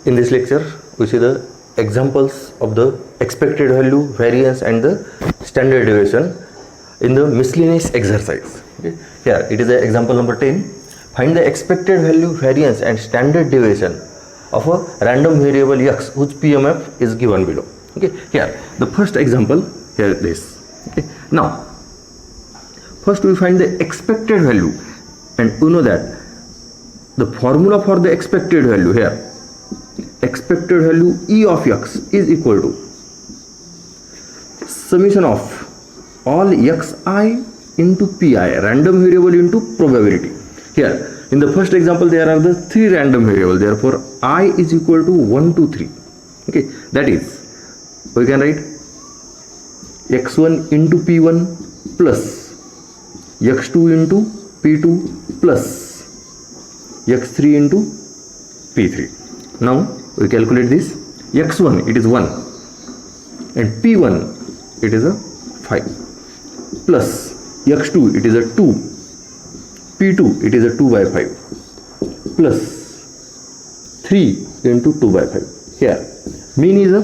In this lecture, we see the examples of the expected value, variance and the standard deviation in the miscellaneous exercise. Okay. Here it is the example number 10. Find the expected value, variance and standard deviation of a random variable x whose PMF is given below. Okay. Here the first example, here this. Okay. Now first we find the expected value, and you know that the formula for the expected value here, expected value E of x is equal to summation of all xi into pi, random variable into probability. Here in the first example there are the three random variables, therefore I is equal to 1 to 3. Okay, that is we can write x1 into p1 plus x2 into p2 plus x3 into p3. Now we calculate this. X1 it is 1 and p1 it is a 5 plus x2 it is a 2, p2 it is a 2 by 5 plus 3 into 2 by 5. Here mean is a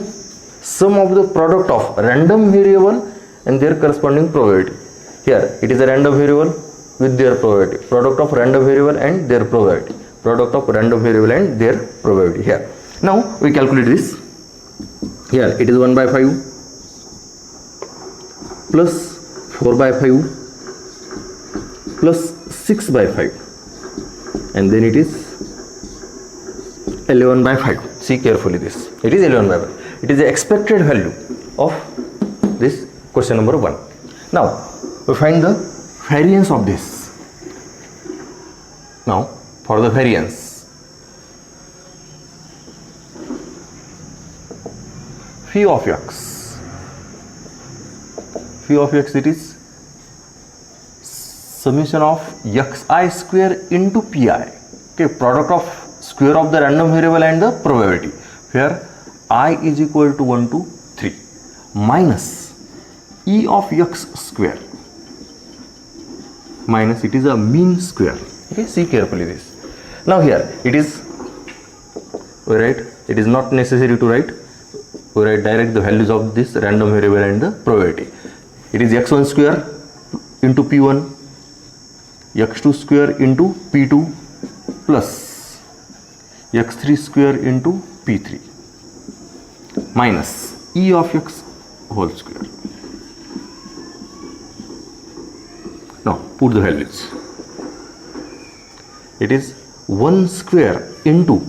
sum of the product of random variable and their corresponding probability. Here it is a random variable with their probability, product of random variable and their probability, product of random variable and their probability. Here now we calculate this. Here it is 1 by 5 plus 4 by 5 plus 6 by 5 and then it is 11 by 5. See carefully this. It is 11 by 5. It is the expected value of this question number 1. Now we find the variance of this. Now for the variance, phi of x it is summation of xi square into pi. Okay, product of square of the random variable and the probability, where I is equal to 1 to 3 minus e of x square minus it is a mean square. Okay, see carefully this. Now here it is, we write, it is not necessary to write, we write direct the values of this random variable and the probability. It is x1 square into p1, x2 square into p2 plus x3 square into p3 minus e of x whole square. Now put the values. It is 1 square into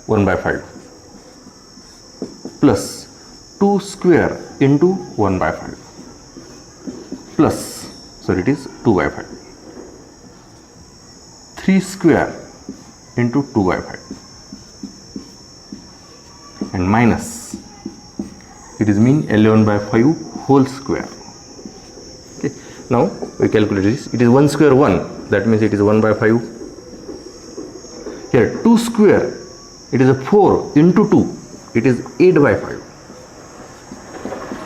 1 by 5 plus 2 square into 1 by 5 plus, so it is 2 by 5, 3 square into 2 by 5 and minus it is mean 11 by 5 whole square. Okay. Now we calculate this. It is 1 square 1, that means it is 1 by 5. Here 2 square it is a 4 into 2, it is 8 by 5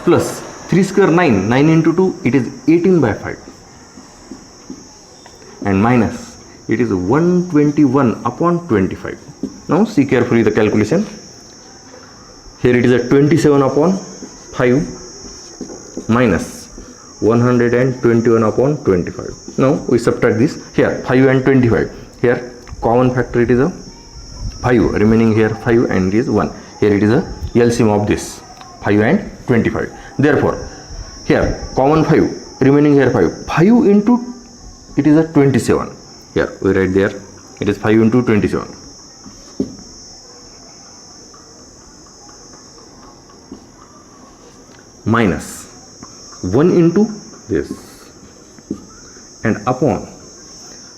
plus 3 square 9, 9 into 2 it is 18 by 5 and minus it is 121 upon 25. Now see carefully the calculation. Here it is a 27 upon 5 minus 121 upon 25. Now we subtract this. Here 5 and 25. Here common factor it is a 5, remaining here 5 and it is 1. Here it is a LCM of this 5 and 25. Therefore here common 5, remaining here 5. 5 into it is a 27. Here we write there it is 5 into 27 minus 1 into this and upon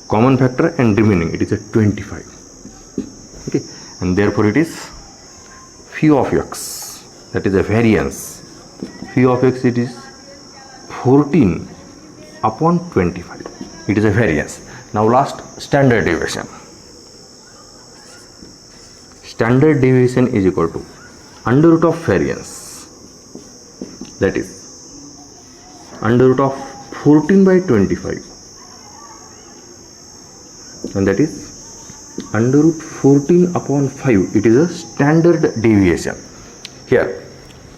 common factor and remaining it is a 25. Okay, and therefore it is phi of x, that is a variance. Phi of x it is 14 upon 25. It is a variance. Now last, standard deviation. Standard deviation is equal to under root of variance, that is under root of 14 by 25 and that is under root 14 upon 5, it is a standard deviation. Here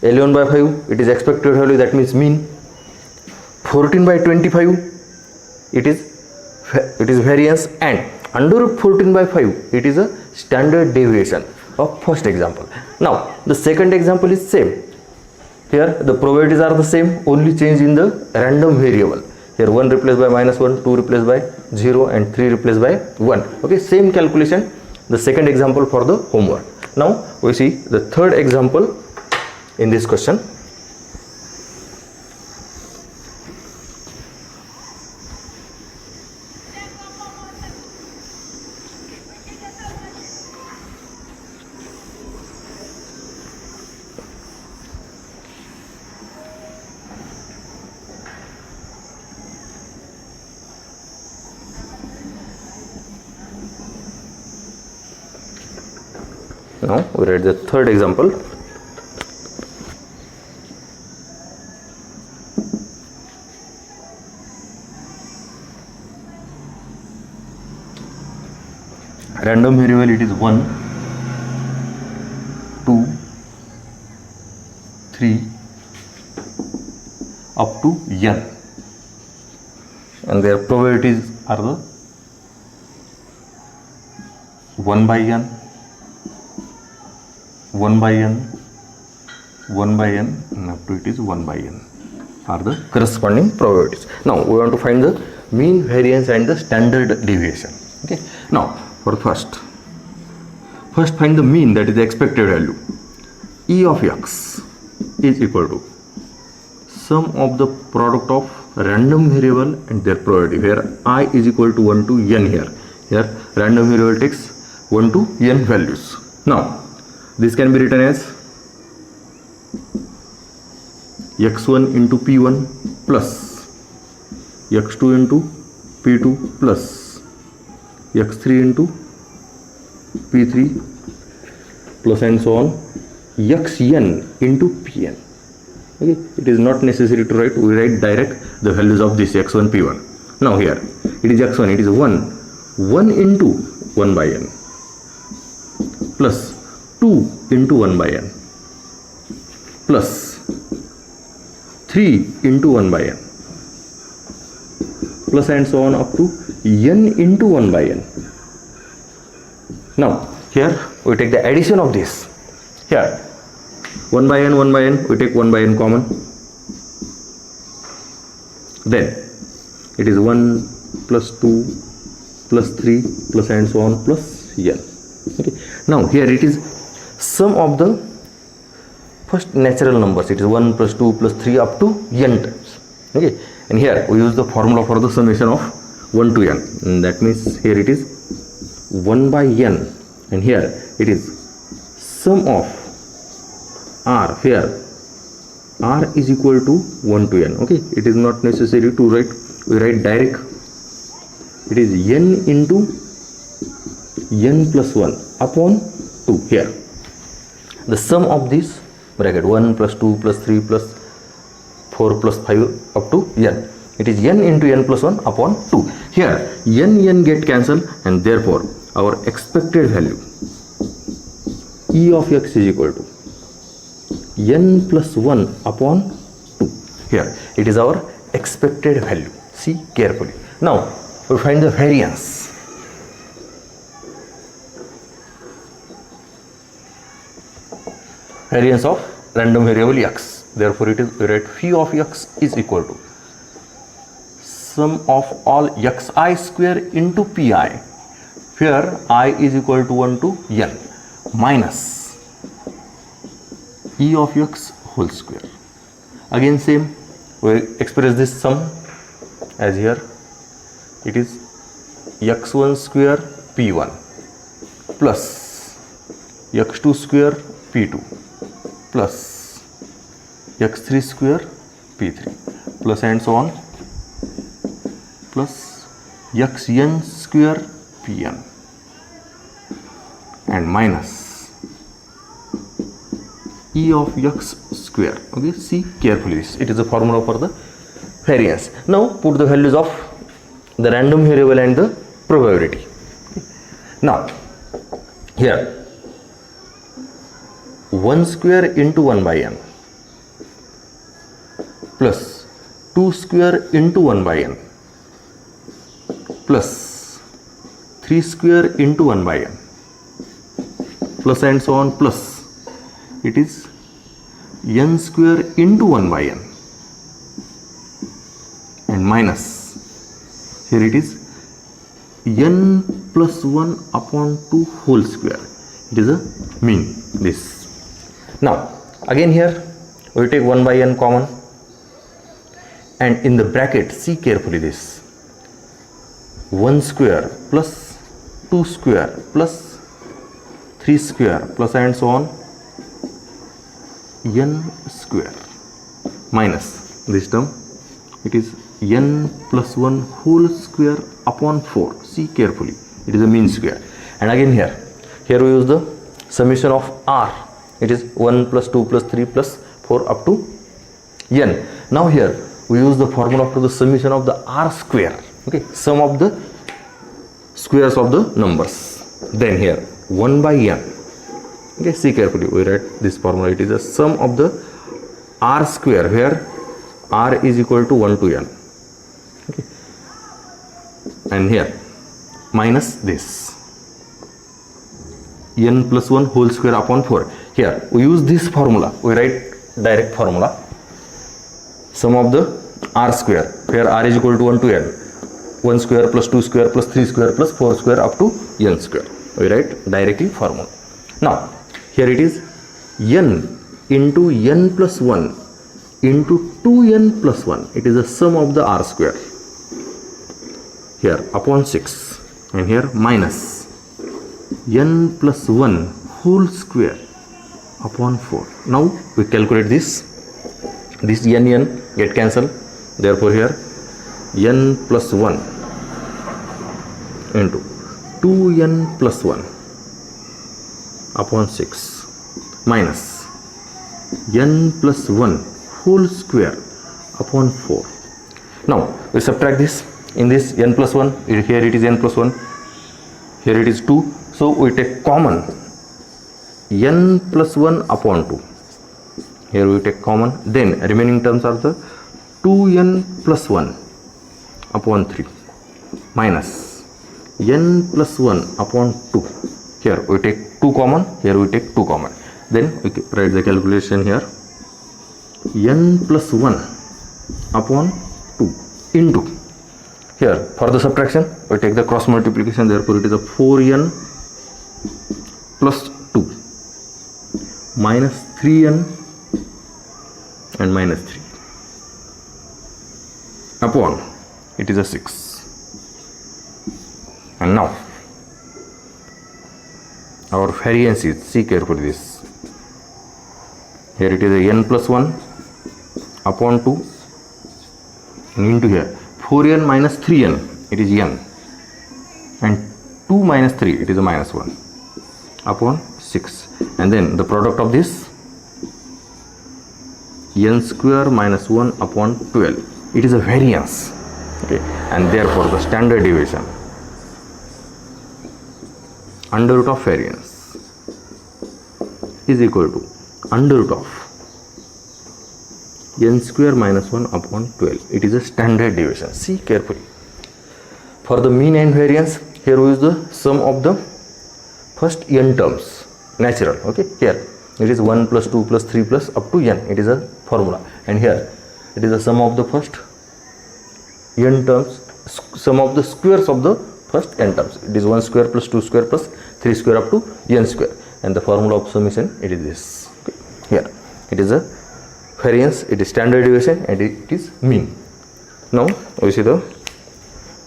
11 by 5, it is expected value, that means mean. 14 by 25, it is variance, and under root 14 by 5, it is a standard deviation of first example. Now the second example is same. Here the probabilities are the same, only change in the random variable. Here 1 replaced by -1, 2 replaced by 0, and 3 replaced by 1. Okay, same calculation, the second example for the homework. Now we see the third example in this question. Now we read the third example. Random variable, it is 1, 2, 3 up to n, and their probabilities are the 1 by n, 1 by n, 1 by n, and up to it is 1 by n are the corresponding probabilities. Now we want to find the mean, variance, and the standard deviation. Okay. Now for first find the mean, that is the expected value. E of x is equal to sum of the product of random variable and their probability, where I is equal to 1 to n. Here random variable takes 1 to n values. Now this can be written as x1 into p1 plus x2 into p2 plus x3 into p3 plus and so on xn into pn. Okay, it is not necessary to write, we write direct the values of this x1 p1. Now here it is x1, it is 1 into 1 by n plus 2 into 1 by n plus 3 into 1 by n plus and so on up to n into 1 by n. Now here we take the addition of this. Here 1 by n, we take 1 by n common. Then it is 1 plus 2 plus 3 plus and so on plus n. Okay. Now here it is sum of the first natural numbers, it is 1 plus 2 plus 3 up to n times. Okay, and here we use the formula for the summation of 1 to n, and that means here it is 1 by n, and here it is sum of r, here r is equal to 1 to n. Okay, it is not necessary to write, we write direct, it is n into n plus 1 upon 2. Here the sum of this bracket 1 plus 2 plus 3 plus 4 plus 5 up to n, it is n into n plus 1 upon 2. Here n get cancelled, and therefore our expected value E of x is equal to n plus 1 upon 2. Here it is our expected value. See carefully. Now we find the variance. Variance of random variable x. Therefore it is, we write phi of x is equal to sum of all xi square into pi, where I is equal to 1 to n, minus e of x whole square. Again same, we express this sum as here it is x1 square p1 plus x2 square p2 plus x3 square p3 plus and so on plus xn square pn and minus e of x square. Okay, see carefully this, it is a formula for the variance. Now put the values of the random variable and the probability. Now here 1 square into 1 by n plus 2 square into 1 by n plus 3 square into 1 by n plus and so on, plus it is n square into 1 by n and minus here it is n plus 1 upon 2 whole square. It is a mean this. Now again here we take 1 by n common, and in the bracket see carefully this 1 square plus 2 square plus 3 square plus and so on n square minus this term, it is n plus 1 whole square upon 4. See carefully, it is a mean square. And again here we use the summation of r, it is 1 plus 2 plus 3 plus 4 up to n. Now here we use the formula for the summation of the r square, okay, sum of the squares of the numbers. Then here 1 by n, okay, see carefully, we write this formula, it is a sum of the r square where r is equal to 1 to n, okay, and here minus this n plus 1 whole square upon 4. Here we use this formula, we write direct formula, sum of the r square where r is equal to 1 to n, 1 square plus 2 square plus 3 square plus 4 square up to n square, we write directly formula. Now here it is n into n plus 1 into 2n plus 1, it is the sum of the r square here upon 6, and here minus n plus 1 whole square upon 4. Now we calculate this n get cancelled, therefore here n plus 1 into 2n plus 1 upon 6 minus n plus 1 whole square upon 4. Now we subtract this, in this n plus 1, here it is n plus 1, here it is 2, so we take common n plus 1 upon 2, here we take common, then remaining terms are the 2n plus 1 upon 3 minus n plus 1 upon 2, here we take 2 common, here we take 2 common, then we write the calculation here n plus 1 upon 2 into, here for the subtraction we take the cross multiplication, therefore it is a 4n plus 2 minus 3n and minus 3 upon, it is a 6. And now our variance is, see carefully this, here it is a n plus 1 upon 2 and into here 4n minus 3n, it is n, and 2 minus 3, it is a minus 1 upon 6, and then the product of this n square minus 1 upon 12, it is a variance, okay, and therefore the standard deviation under root of variance is equal to under root of n square minus 1 upon 12. It is a standard deviation. See carefully. For the mean and variance, here we use the sum of the first n terms, natural, okay, here it is 1 plus 2 plus 3 plus up to n, it is a formula, and here it is the sum of the first n terms, sum of the squares of the first n terms, it is 1 square plus 2 square plus 3 square up to n square, and the formula of summation, it is this, okay. Here it is a variance, it is standard deviation, and it is mean. Now we see the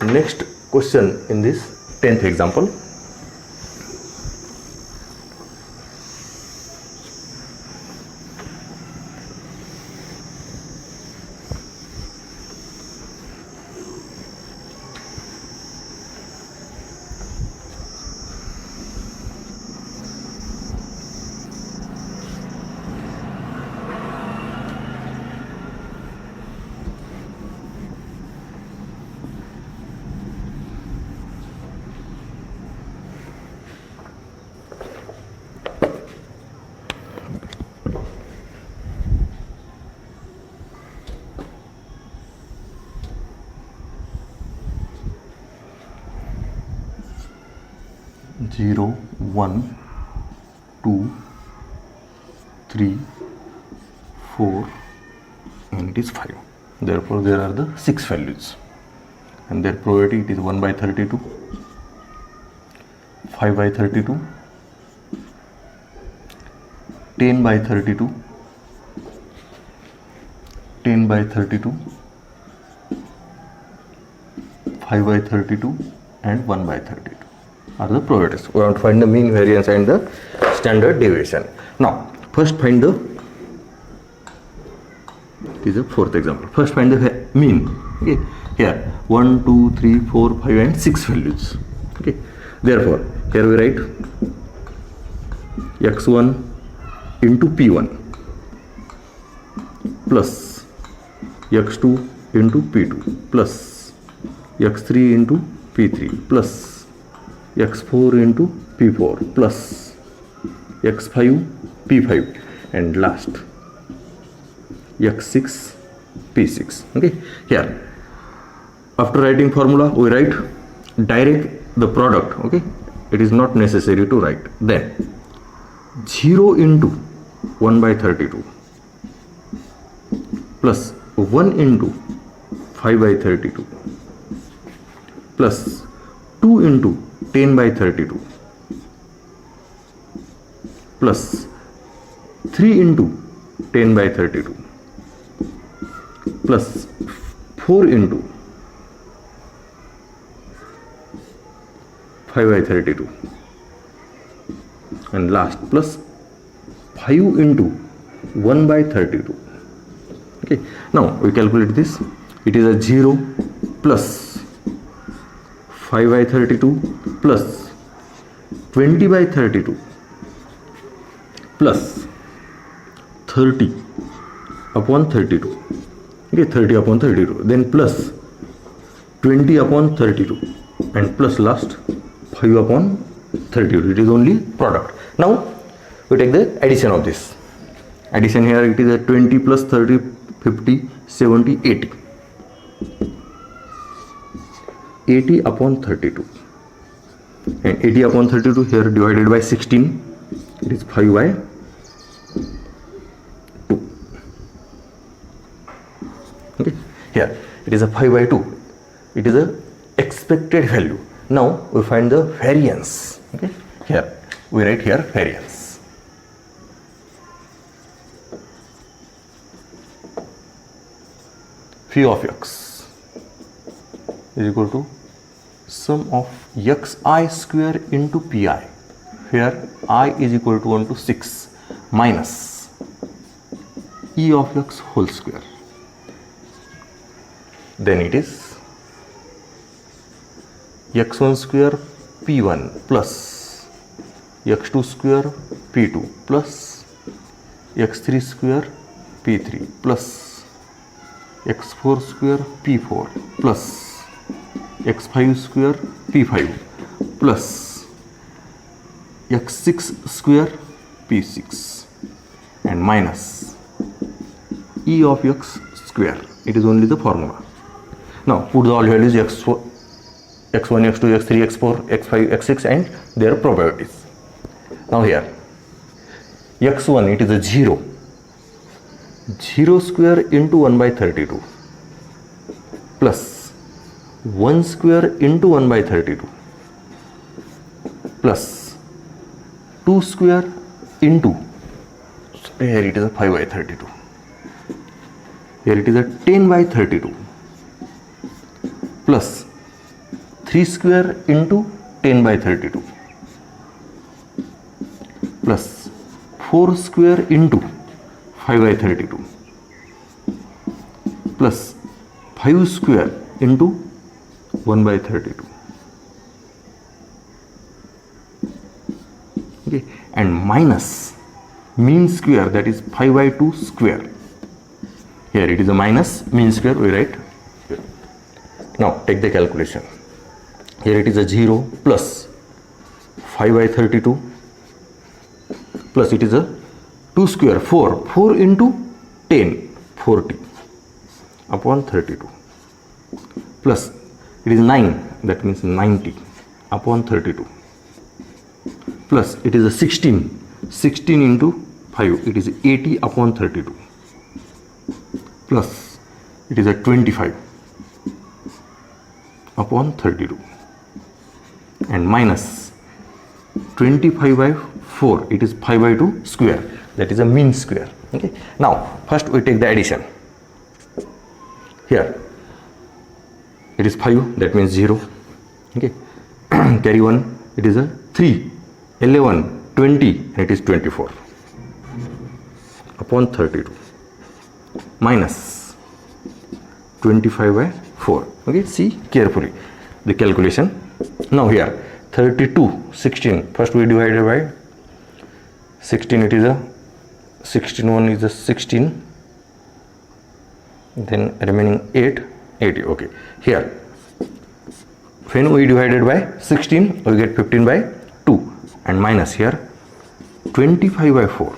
next question in this 10th example. 0, 1, 2, 3, 4, and it is 5. Therefore there are the 6 values, and their probability it is 1 by 32, 5 by 32, 10 by 32, 10 by 32, 5 by 32, and 1 by 32 are the probabilities. We want to find the mean variance and the standard deviation. Now first find the, this is the fourth example. First find the mean. Okay, here 1, 2, 3, 4, 5, and 6 values. Okay, therefore here we write x1 into p1 plus x2 into p2 plus x3 into p3 plus x4 into p4 plus x5 p5 and last x6 p6. Okay, here after writing formula we write direct the product. Okay, it is not necessary to write. Then 0 into 1 by 32 plus 1 into 5 by 32 plus 2 into 10 by 32 plus 3 into 10 by 32 plus 4 into 5 by 32 and last plus 5 into 1 by 32. Okay, now we calculate this. It is a 0 plus 5 by 32 plus 20 by 32 plus 30 upon 32. Okay, 30 upon 32, then plus 20 upon 32 and plus last 5 upon 32. It is only product. Now we take the addition of this. Addition here it is a 20 plus 30, 50, 70, 80. 80 upon 32 and 80 upon 32 here divided by 16, it is 5 by 2. Okay, here it is a 5 by 2. It is a expected value. Now we find the variance. Okay, here we write here variance. Phi of x is equal to sum of xi square into pi. Here I is equal to 1 to 6 minus e of x whole square. Then it is x1 square p1 plus x2 square p2 plus x3 square p3 plus x4 square p4 plus x5 square p5 plus x6 square p6 and minus e of x square. It is only the formula. Now put the all values x4, x1, x2, x3, x4, x5, x6 and their probabilities. Now here x1 it is a 0. 0 square into 1 by 32 plus 1 square into 1 by 32 plus 2 square into, here it is a 5 by 32. Here it is a 10 by 32 plus 3 square into 10 by 32 plus 4 square into 5 by 32 plus 5 square into 1 by 32. Okay, and minus mean square, that is 5 by 2 square. Here it is a minus mean square, we write here. Now take the calculation. Here it is a 0 plus 5 by 32 plus it is a 2 square 4 into 10 40 upon 32 plus it is 9, that means 90 upon 32 plus it is a 16 into 5, it is 80 upon 32, plus it is a 25 upon 32, and minus 25 by 4, it is 5 by 2 square, that is a mean square. Okay, now first we take the addition. Here it is 5, that means 0. Okay, carry 1, it is a 3, 11, 20, and it is 24 upon 32, minus 25 by 4. Okay, see carefully the calculation. Now here 32, 16, first we divided by 16, it is a 16, 1 is a 16, then remaining 8, 80. Okay, here when we divided by 16, we get 15 by 2, and minus here 25 by 4.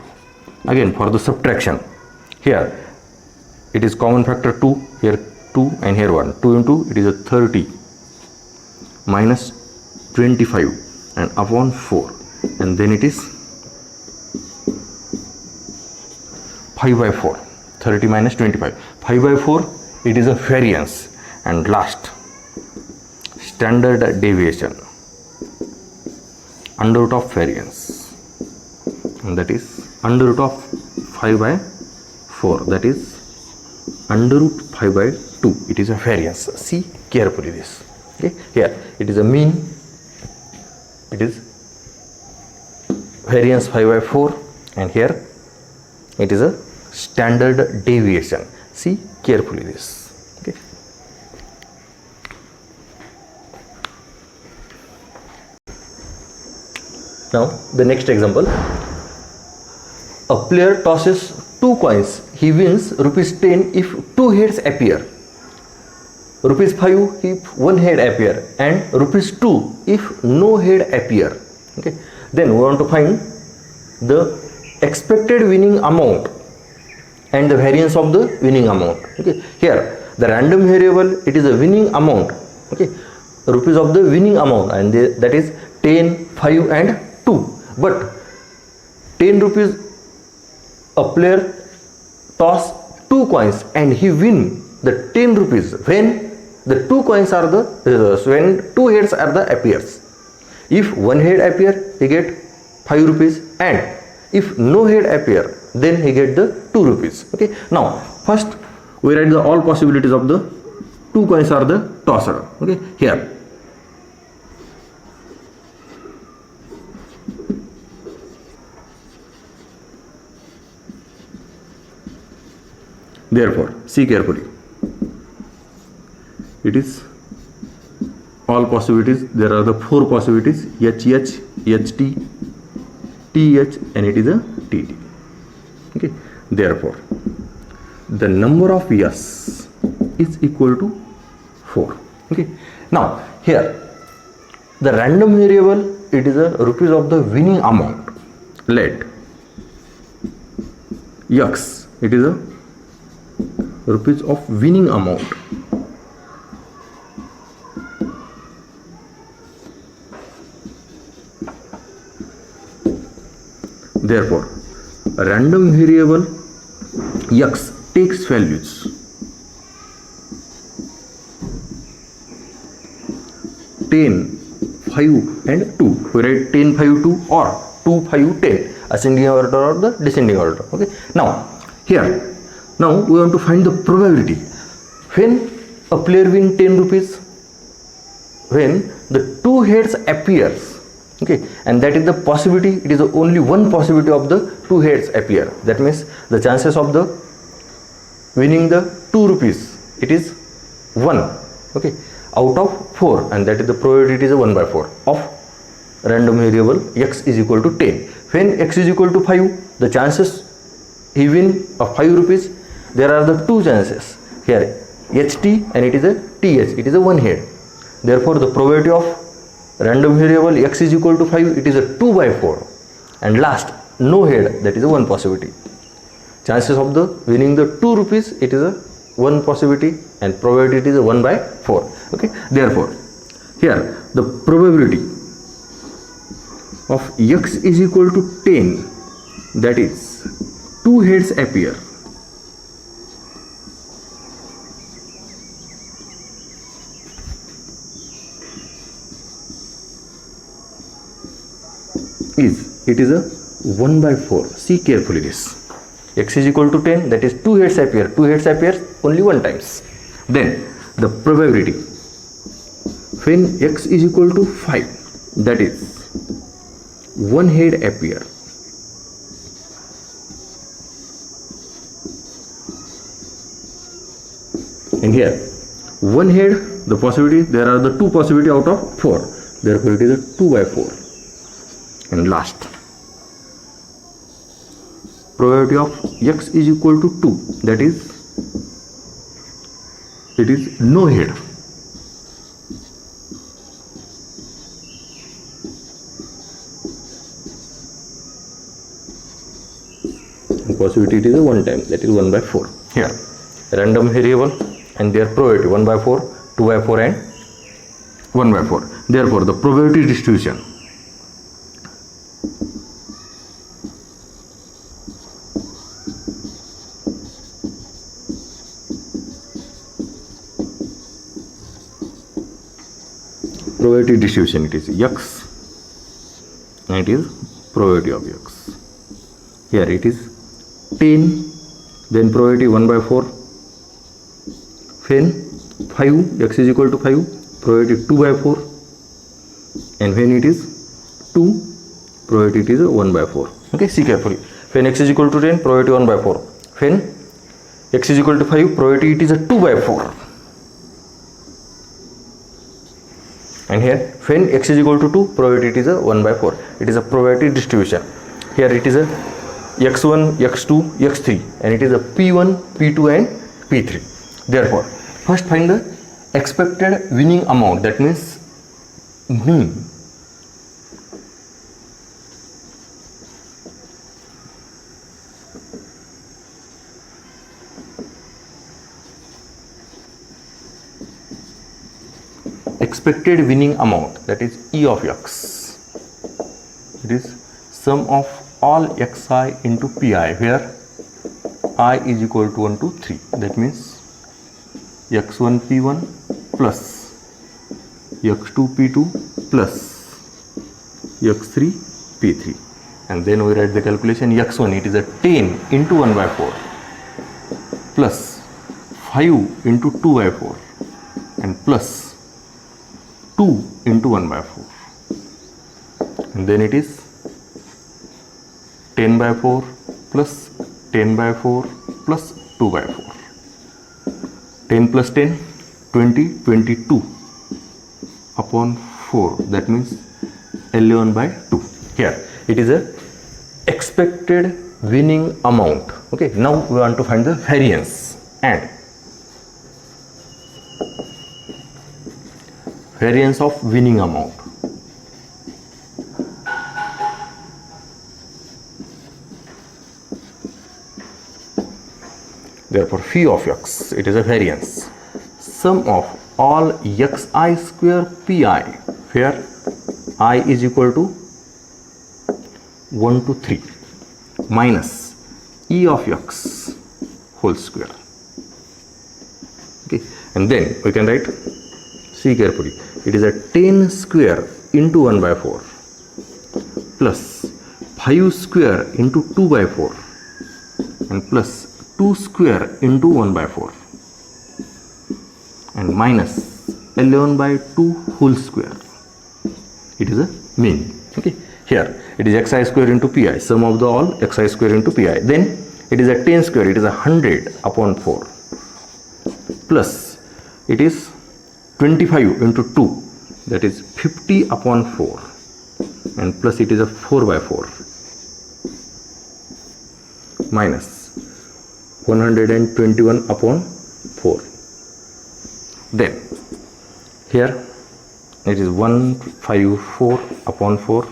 Again for the subtraction, here it is common factor 2, here 2 and here 1, 2 into it is a 30 minus 25 and upon 4, and then it is 5 by 4, 30 minus 25, 5 by 4, it is a variance. And last, standard deviation, under root of variance, and that is under root of 5 by 4, that is under root 5 by 2, it is a variance. See carefully this. Okay, here it is a mean, it is variance 5 by 4, and here it is a standard deviation. See carefully this. Okay, now the next example, a player tosses 2 coins, he wins rupees 10 if 2 heads appear, rupees 5 if 1 head appear, and rupees 2 if no head appear. Okay, then we want to find the expected winning amount and the variance of the winning amount. Okay, here the random variable, it is a winning amount. Okay, rupees of the winning amount, and that is 10, 5 and 2. But 10 rupees, a player toss 2 coins and he win the 10 rupees when the 2 coins are the when 2 heads are the appears. If 1 head appear, he get 5 rupees, and if no head appear, then he get the 2 rupees. Okay, now first we write the all possibilities of the 2 coins are the tossed. Okay, here therefore see carefully, it is all possibilities, there are the 4 possibilities, HH, HT, TH, and it is a TT. Okay, therefore the number of yes is equal to 4. Okay, now here the random variable, it is a rupees of the winning amount. Let X, it is a rupees of winning amount. Therefore a random variable X takes values 10, 5 and 2. We write 10, 5, 2 or 2, 5, 10, ascending order or the descending order. Okay, now here now we want to find the probability when a player win 10 rupees when the 2 heads appears. Okay, and that is the possibility, it is only one possibility of the 2 heads appear. That means the chances of the winning the 2 rupees, it is 1. Okay, out of 4, and that is the probability is 1 by 4 of random variable X is equal to 10. When X is equal to 5, the chances he win of 5 rupees, there are the 2 chances here, HT and it is a TH, it is a 1 head. Therefore the probability of random variable X is equal to 5, it is a 2 by 4, and last no head, that is a 1 possibility. Chances of the winning the 2 rupees, it is a 1 possibility, and probability is a 1 by 4. Okay, therefore here the probability of x is equal to 10, that is 2 heads appear. It is a 1 by 4. See carefully this. X is equal to 10, that is 2 heads appear. 2 heads appears only one times. Then the probability when x is equal to 5, that is 1 head appear. And here 1 head, the possibility, there are the 2 possibility out of 4, therefore it is a 2 by 4. And last, probability of x is equal to 2, that is it is no head. And possibility it is a 1 time, that is 1 by 4. Here random variable and their probability 1 by 4, 2 by 4 and 1 by 4. Therefore the probability distribution it is x and it is probability of x. Here it is 10, then probability 1 by 4, when 5, x is equal to 5, probability 2 by 4, and when it is 2, probability it is 1 by 4. Okay, see carefully. When x is equal to 10, probability 1 by 4. When x is equal to 5, probability it is a 2 by 4. And here when x is equal to 2, probability it is a 1 by 4. It is a probability distribution. Here it is a x1, x2, x3, and it is a p1, p2 and p3. Therefore first find the expected winning amount, that means mean. Expected winning amount, that is E of x. It is sum of all xi into pi, where I is equal to 1 to 3. That means x1 p1 plus x2 p2 plus x3 p3. And then we write the calculation. X1 it is a 10 into 1 by 4 plus 5 into 2 by 4 and plus 2 into 1 by 4, and then it is 10 by 4 plus 10 by 4 plus 2 by 4. 10 plus 10, 20, 22 upon 4, that means 11 by 2. Here it is a expected winning amount. Okay, now we want to find the variance, and variance of winning amount. Therefore phi of x, it is a variance, sum of all xi square pi, where I is equal to 1 to 3 minus E of x whole square. Okay, and then we can write, see carefully, it is a 10 square into 1 by 4 plus 5 square into 2 by 4 and plus 2 square into 1 by 4 and minus 11 by 2 whole square. It is a mean. Okay, here it is xi square into pi, sum of the all xi square into pi. Then it is a 10 square, it is 100 upon 4 plus it is 25 into 2, that is 50 upon 4 and plus it is a 4 by 4 minus 121 upon 4. Then here it is 154 upon 4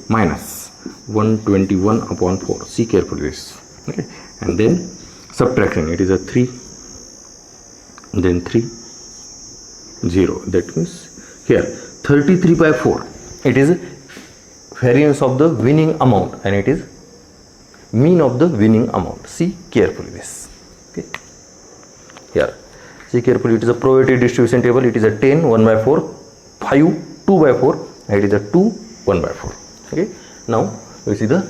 minus 121 upon 4. See carefully this. Okay, and then subtraction, it is a 3, then 3, 0. That means here 33 by 4, it is variance of the winning amount, and it is mean of the winning amount. See carefully this. Okay. Here, see carefully. It is a probability distribution table. It is a 10, 1 by 4, 5, 2 by 4, and it is a 2, 1 by 4. Okay. Now we see the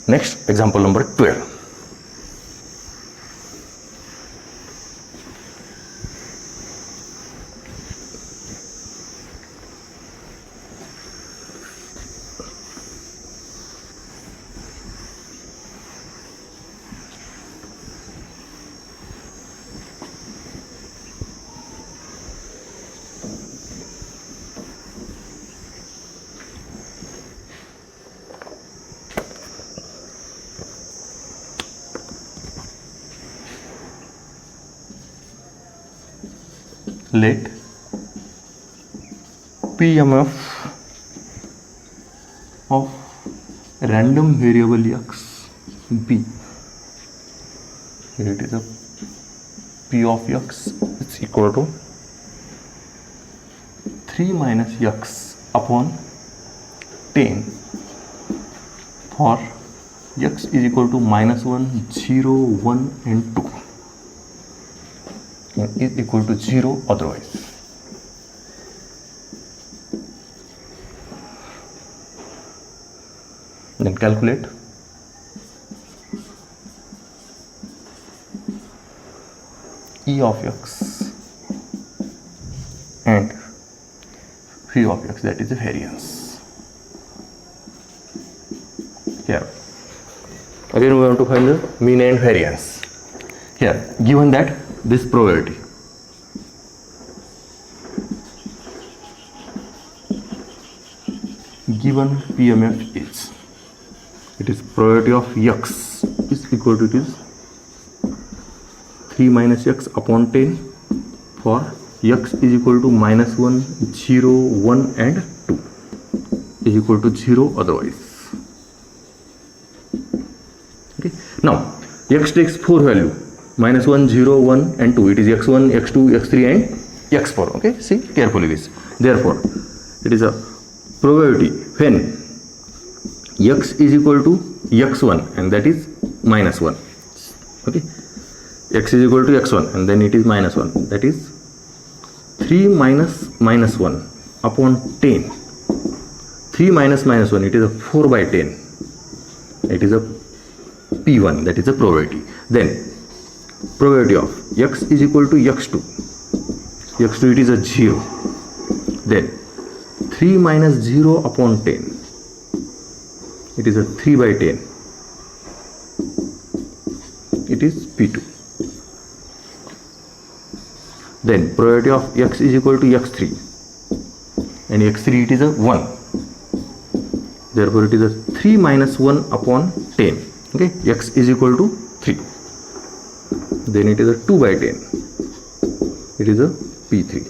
next example number 12. Let PMF of random variable x be. Here it is a P of x is equal to 3 minus x upon 10 for x is equal to -1, 0, 1 and 2. Is equal to 0 otherwise. Then calculate E of x and phi of x, that is the variance. Here again we want to find the mean and variance. Here given that this probability given PMF is, it is probability of x is equal to, it is 3 minus x upon 10 for x is equal to -1, 0, 1 and 2 is equal to 0 otherwise. Okay. Now x takes 4 value, -1, 0, 1 and 2. It is x1, x2, x3 and x4. Okay, see carefully this. Therefore, it is a probability when x is equal to x1 and that is -1. Okay, x is equal to x1 and then it is -1. That is 3 minus -1 upon 10. 3 minus -1, it is a 4 by 10. It is a P1, that is a probability. Then probability of x is equal to x2. x2 it is a 0. Then 3 minus 0 upon 10. It is a 3 by 10. It is P2. Then probability of x is equal to x3. And x3 it is a 1. Therefore it is a 3 minus 1 upon 10. Okay, x is equal to 3. Then it is a 2 by 10. It is a P3.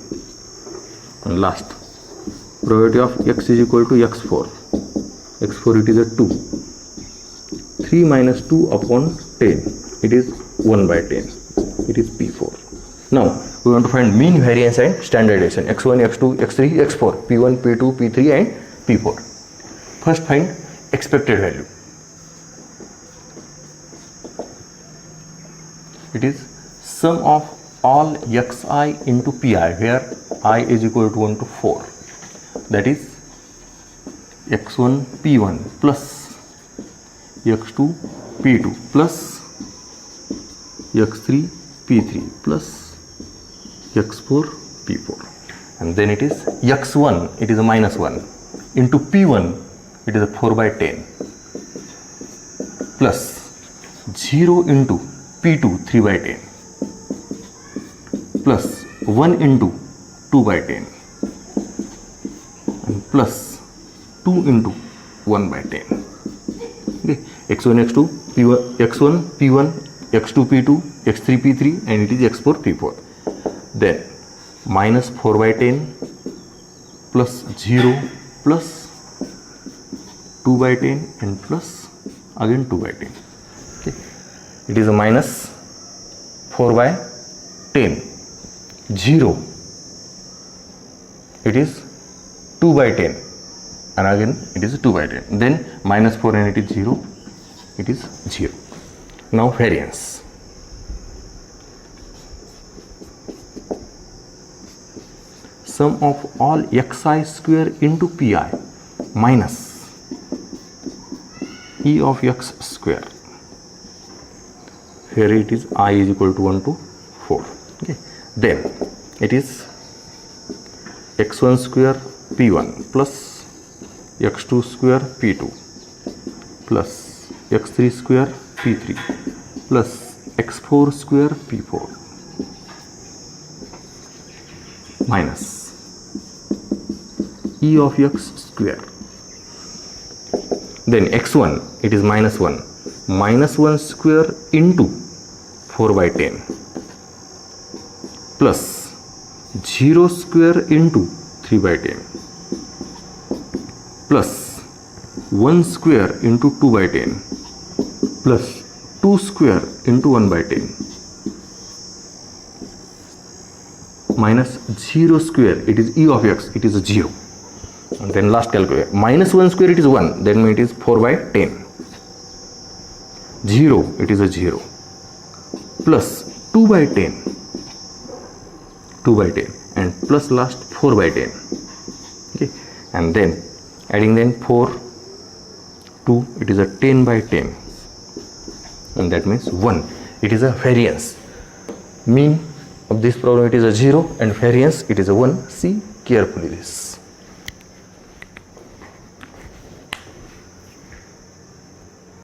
And last, probability of x is equal to x4. x4 it is a 2. 3 minus 2 upon 10. It is 1 by 10. It is P4. Now we want to find mean, variance and standardization. x1, x2, x3, x4, P1, P2, P3 and P4. First find expected value. It is sum of all xi into pi, where I is equal to 1 to 4. That is x1 p1 plus x2 p2 plus x3 p3 plus x4 p4. And then it is x1, it is a -1 into p1, it is a 4 by 10 plus 0 into P2 3 by 10 plus 1 into 2 by 10 and plus 2 into 1 by 10. Okay, x1 x2 p1 x1 p1 x2 p2 x3 p3 and it is x4 p4. Then minus 4 by 10 plus 0 plus 2 by 10 and plus again 2 by 10. Okay, it is a minus 4 by 10, 0, it is 2 by 10 and again it is 2 by 10, then minus 4 and it is 0, it is 0. Now variance. Sum of all xi square into pi minus e of x square. Here it is I is equal to 1 to 4. Okay. Then it is x1 square p1 plus x2 square p2 plus x3 square p3 plus x4 square p4 minus e of x square. Then x1 it is minus 1, minus 1 square into 4 by 10 plus 0 square into 3 by 10 plus 1 square into 2 by 10 plus 2 square into 1 by 10 minus 0 square, it is e of x, it is a 0. And then last calculate, minus 1 square it is 1, then it is 4 by 10. 0 it is a 0 plus 2 by 10, 2 by 10 and plus last 4 by 10. Okay, and then adding then 4, 2, it is a 10 by 10 and that means 1. It is a variance. Mean of this problem it is a 0 and variance it is a 1. See carefully this.